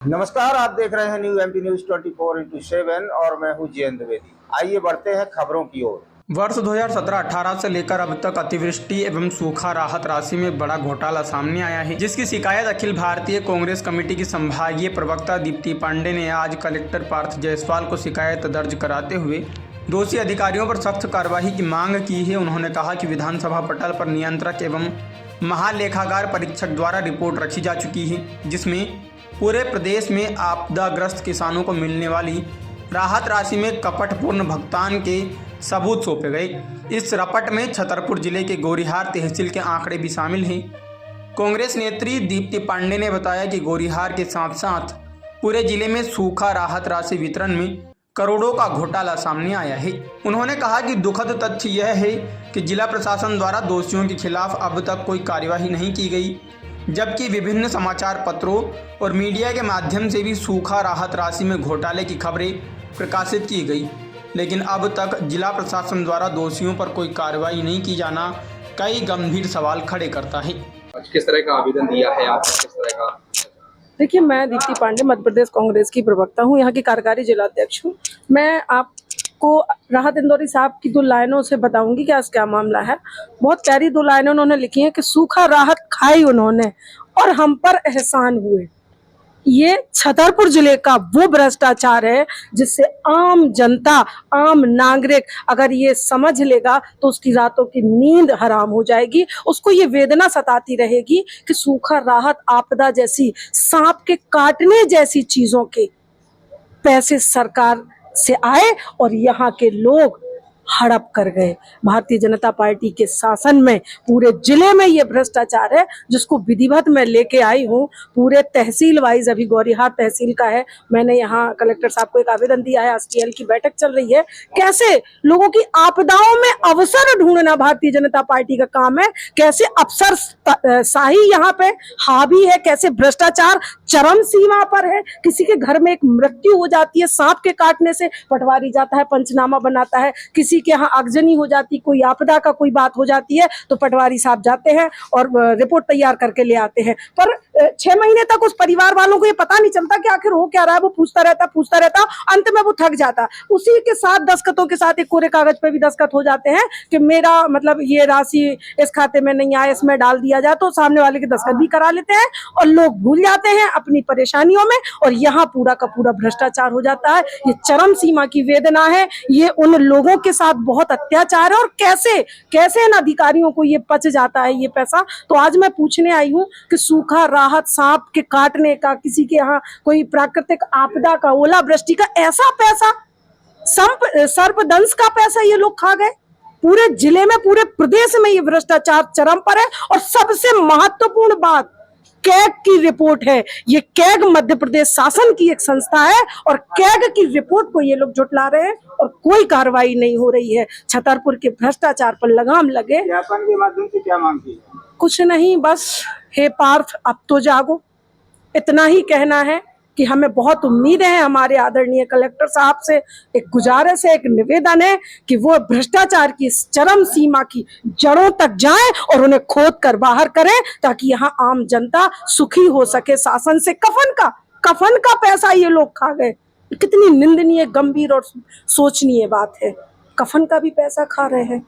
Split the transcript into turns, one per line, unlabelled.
नमस्कार, आप देख रहे हैं न्यू एमपी न्यूज 24x7 और मैं हूं जयंत द्विवेदी। आइए बढ़ते हैं खबरों की ओर।
वर्ष 2017-18 से लेकर अब तक अतिवृष्टि एवं सूखा राहत राशि में बड़ा घोटाला सामने आया है, जिसकी शिकायत अखिल भारतीय कांग्रेस कमेटी की संभागीय प्रवक्ता दीप्ति पांडे ने आज कलेक्टर पार्थ जायसवाल को शिकायत दर्ज कराते हुए दोषी अधिकारियों पर सख्त कार्रवाई की मांग की है। उन्होंने कहा कि विधानसभा पटल पर नियंत्रक एवं महालेखागार परीक्षक द्वारा रिपोर्ट रखी जा चुकी है, जिसमें पूरे प्रदेश में आपदाग्रस्त किसानों को मिलने वाली राहत राशि में कपटपूर्ण भुगतान के सबूत सौंपे गए। इस रपट में छतरपुर जिले के गोरीहार तहसील के आंकड़े भी शामिल हैं। कांग्रेस नेत्री दीप्ति पांडे ने बताया कि गोरीहार के साथ साथ पूरे जिले में सूखा राहत राशि वितरण में करोड़ों का घोटाला सामने आया है। उन्होंने कहा कि दुखद तथ्य यह है कि जिला प्रशासन द्वारा दोषियों के खिलाफ अब तक कोई कार्यवाही नहीं की गई, जबकि विभिन्न समाचार पत्रों और मीडिया के माध्यम से भी सूखा राहत राशि में घोटाले की खबरें प्रकाशित की गई, लेकिन अब तक जिला प्रशासन द्वारा दोषियों पर कोई कार्रवाई नहीं की जाना कई गंभीर सवाल खड़े करता है।
आज किस तरह का आवेदन दिया है आपने, किस तरह का?
देखिए, मैं दीप्ति पांडे मध्य प्रदेश कांग्रेस की प्रवक्ता हूँ, यहाँ की कार्यकारी जिलाध्यक्ष हूँ। मैं आपको राहत इंदौरी साहब की 2 लाइनों से बताऊंगी कि आज क्या मामला है। बहुत प्यारी 2 लाइनें उन्होंने लिखी हैं कि सूखा राहत खाई उन्होंने और हम पर एहसान हुए। ये छतरपुर जिले का वो भ्रष्टाचार है जिससे आम जनता, आम नागरिक अगर ये समझ लेगा तो उसकी रातों की नींद हराम हो जाएगी। उसको ये वेदना सताती रहेगी कि सूखा राहत आपदा जैसी, सांप के काटने जैसी चीजों के पैसे सरकार से आए और यहाँ के लोग हड़प कर गए। भारतीय जनता पार्टी के शासन में पूरे जिले में ये भ्रष्टाचार है, जिसको विधिवत मैं लेके आई हूँ। पूरे तहसील वाइज, अभी गौरीहार तहसील का है, मैंने यहाँ कलेक्टर साहब को एक आवेदन दिया है। एसटीएल की बैठक चल रही है। कैसे लोगों की आपदाओं में अवसर ढूंढना भारतीय जनता पार्टी का काम है, कैसे अफसर शाही यहाँ पे हावी है, कैसे भ्रष्टाचार चरम सीमा पर है। किसी के घर में एक मृत्यु हो जाती है सांप के काटने से, पटवारी जाता है, पंचनामा बनाता है। किसी के यहाँ आगजनी हो जाती, कोई आपदा का कोई बात हो जाती है तो पटवारी साहब जाते हैं और रिपोर्ट तैयार करके ले आते हैं। पर 6 महीने तक उस परिवार वालों को ये पता नहीं चलता कि आखिर हो क्या रहा है। वो पूछता रहता, अंत में वो थक जाता। उसी के साथ दस्तखतों के साथ एक कोरे कागज पे भी दस्तखत हो जाते हैं कि मेरा मतलब ये राशि इस खाते में नहीं आया, इसमें डाल दिया जाए, तो सामने वाले के दस्तखत भी करा लेते हैं और लोग भूल जाते हैं अपनी परेशानियों में और यहाँ पूरा का पूरा भ्रष्टाचार हो जाता है। ये चरम सीमा की वेदना है, ये उन लोगों के साथ बहुत अत्याचार है और कैसे इन अधिकारियों को ये पच जाता है ये पैसा। तो आज मैं पूछने आई हूँ कि सूखा राहत, सांप के काटने का, किसी के यहाँ कोई प्राकृतिक आपदा का, ओलावृष्टि का ऐसा पैसा, सर्पदंश का पैसा ये लोग खा गए। पूरे जिले में, पूरे प्रदेश में ये भ्रष्टाचार चरम पर है। और सबसे महत्वपूर्ण बात, कैग की रिपोर्ट है। ये कैग मध्य प्रदेश शासन की एक संस्था है और कैग की रिपोर्ट को ये लोग झुठला रहे हैं और कोई कार्रवाई नहीं हो रही है। छतरपुर के भ्रष्टाचार पर लगाम लगे।
ज्ञापन के माध्यम से क्या मांग की?
कुछ नहीं, बस हे पार्थ अब तो जागो, इतना ही कहना है कि हमें बहुत उम्मीद है हमारे आदरणीय कलेक्टर साहब से। एक गुजारिश है, एक निवेदन है कि वो भ्रष्टाचार की इस चरम सीमा की जड़ों तक जाएं और उन्हें खोद कर बाहर करें, ताकि यहाँ आम जनता सुखी हो सके। शासन से कफन का पैसा ये लोग खा गए। कितनी निंदनीय, गंभीर और सोचनीय बात है। कफन का भी पैसा खा रहे हैं।